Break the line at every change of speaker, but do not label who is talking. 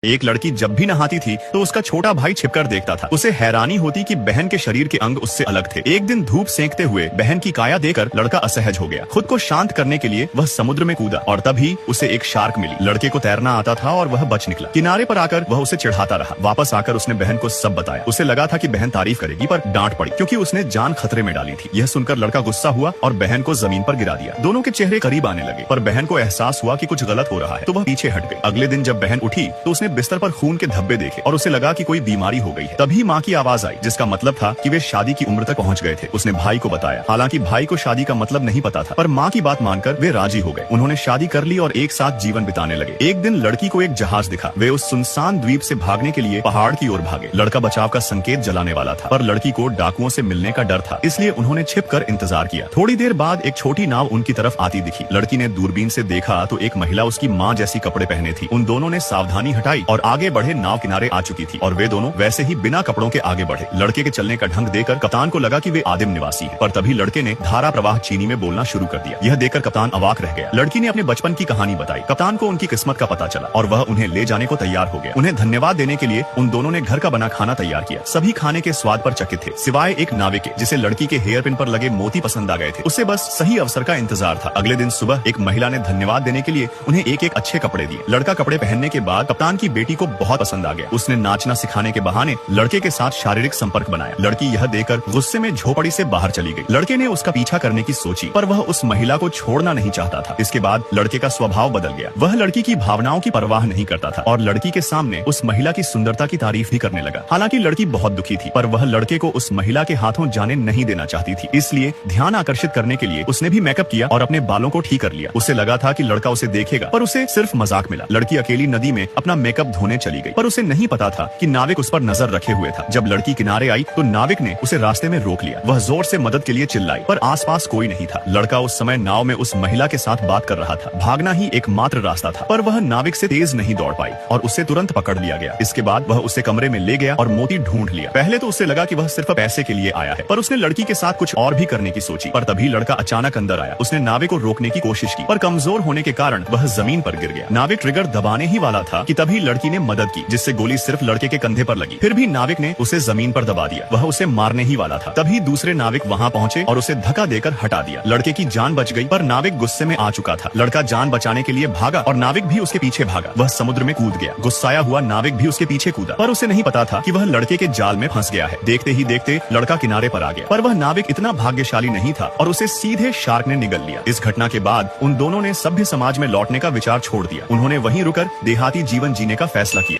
एक लड़की जब भी नहाती थी तो उसका छोटा भाई छिपकर देखता था। उसे हैरानी होती कि बहन के शरीर के अंग उससे अलग थे। एक दिन धूप सेंकते हुए बहन की काया देखकर लड़का असहज हो गया। खुद को शांत करने के लिए वह समुद्र में कूदा और तभी उसे एक शार्क मिली। लड़के को तैरना आता था और वह बच निकला। किनारे पर आकर वह उसे चिढ़ाता रहा। वापस आकर उसने बहन को सब बताया। उसे लगा था कि बहन तारीफ करेगी, पर डांट पड़ी क्योंकि उसने जान खतरे में डाली थी। यह सुनकर लड़का गुस्सा हुआ और बहन को जमीन पर गिरा दिया। दोनों के चेहरे करीब आने लगे, पर बहन को एहसास हुआ कि कुछ गलत हो रहा है, तो वह पीछे हट गई। अगले दिन जब बहन उठी तो उसने बिस्तर पर खून के धब्बे देखे और उसे लगा कि कोई बीमारी हो गई है। तभी माँ की आवाज आई, जिसका मतलब था कि वे शादी की उम्र तक पहुँच गए थे। उसने भाई को बताया। हालांकि भाई को शादी का मतलब नहीं पता था, पर माँ की बात मानकर वे राजी हो गए। उन्होंने शादी कर ली और एक साथ जीवन बिताने लगे। एक दिन लड़की को एक जहाज दिखा। वे उस सुनसान द्वीप से भागने के लिए पहाड़ की ओर भागे। लड़का बचाव का संकेत जलाने वाला था, पर लड़की को डाकुओं से मिलने का डर था, इसलिए उन्होंने छिपकर इंतजार किया। थोड़ी देर बाद एक छोटी नाव उनकी तरफ आती दिखी। लड़की ने दूरबीन से देखा तो एक महिला उसकी माँ जैसी कपड़े पहने थी। उन दोनों ने सावधानी हटाई और आगे बढ़े। नाव किनारे आ चुकी थी और वे दोनों वैसे ही बिना कपड़ों के आगे बढ़े। लड़के के चलने का ढंग देखकर कप्तान को लगा कि वे आदिम निवासी हैं, पर तभी लड़के ने धारा प्रवाह चीनी में बोलना शुरू कर दिया। यह देखकर कप्तान अवाक रह गया। लड़की ने अपने बचपन की कहानी बताई। कप्तान को उनकी किस्मत का पता चला और वह उन्हें ले जाने को तैयार हो गया। उन्हें धन्यवाद देने के लिए उन दोनों ने घर का बना खाना तैयार किया। सभी खाने के स्वाद पर चकित थे, सिवाय एक नाविक के, जिसे लड़की के हेयर पिन पर लगे मोती पसंद आ गए थे। उसे बस सही अवसर का इंतजार था। अगले दिन सुबह एक महिला ने धन्यवाद देने के लिए उन्हें एक एक अच्छे कपड़े दिए। लड़का कपड़े पहनने के बाद कप्तान की बेटी को बहुत पसंद आ गया। उसने नाचना सिखाने के बहाने लड़के के साथ शारीरिक संपर्क बनाया। लड़की यह देखकर गुस्से में झोपड़ी से बाहर चली गई। लड़के ने उसका पीछा करने की सोची, पर वह उस महिला को छोड़ना नहीं चाहता था। इसके बाद लड़के का स्वभाव बदल गया। वह लड़की की भावनाओं की परवाह नहीं करता था और लड़की के सामने उस महिला की सुंदरता की तारीफ भी करने लगा। हालांकि लड़की बहुत दुखी थी, पर वह लड़के को उस महिला के हाथों जाने नहीं देना चाहती थी। इसलिए ध्यान आकर्षित करने के लिए उसने भी मेकअप किया और अपने बालों को ठीक कर लिया। उसे लगा था कि लड़का उसे देखेगा, पर उसे सिर्फ मजाक मिला। लड़की अकेली नदी में अपना मेकअप धोने चली गई, पर उसे नहीं पता था कि नाविक उस पर नजर रखे हुए था। जब लड़की किनारे आई तो नाविक ने उसे रास्ते में रोक लिया। वह जोर से मदद के लिए चिल्लाई, पर आसपास कोई नहीं था। लड़का उस समय नाव में उस महिला के साथ बात कर रहा था। भागना ही एकमात्र रास्ता था, पर वह नाविक से तेज नहीं दौड़ पाई और उसे तुरंत पकड़ लिया गया। इसके बाद वह उसे कमरे में ले गया और मोती ढूंढ लिया। पहले तो उसे लगा कि वह सिर्फ पैसे के लिए आया है, पर उसने लड़की के साथ कुछ और भी करने की सोची। पर तभी लड़का अचानक अंदर आया। उसने नाविक को रोकने की कोशिश की, पर कमजोर होने के कारण वह जमीन पर गिर गया। नाविक ट्रिगर दबाने ही वाला था कि तभी लड़की ने मदद की, जिससे गोली सिर्फ लड़के के कंधे पर लगी। फिर भी नाविक ने उसे जमीन पर दबा दिया। वह उसे मारने ही वाला था। तभी दूसरे नाविक वहां पहुंचे और उसे धक्का देकर हटा दिया। लड़के की जान बच गई, पर नाविक गुस्से में आ चुका था। लड़का जान बचाने के लिए भागा और नाविक भी उसके पीछे भागा। वह समुद्र में कूद गया। गुस्साया हुआ नाविक भी उसके पीछे कूदा, पर उसे नहीं पता था कि वह लड़के के जाल में फंस गया है। देखते ही देखते लड़का किनारे पर आ गया, पर वह नाविक इतना भाग्यशाली नहीं था और उसे सीधे शार्क ने निगल लिया। इस घटना के बाद उन दोनों ने सभ्य समाज में लौटने का विचार छोड़ दिया। उन्होंने वहीं रुकर देहाती जीवन जीने का फैसला किया।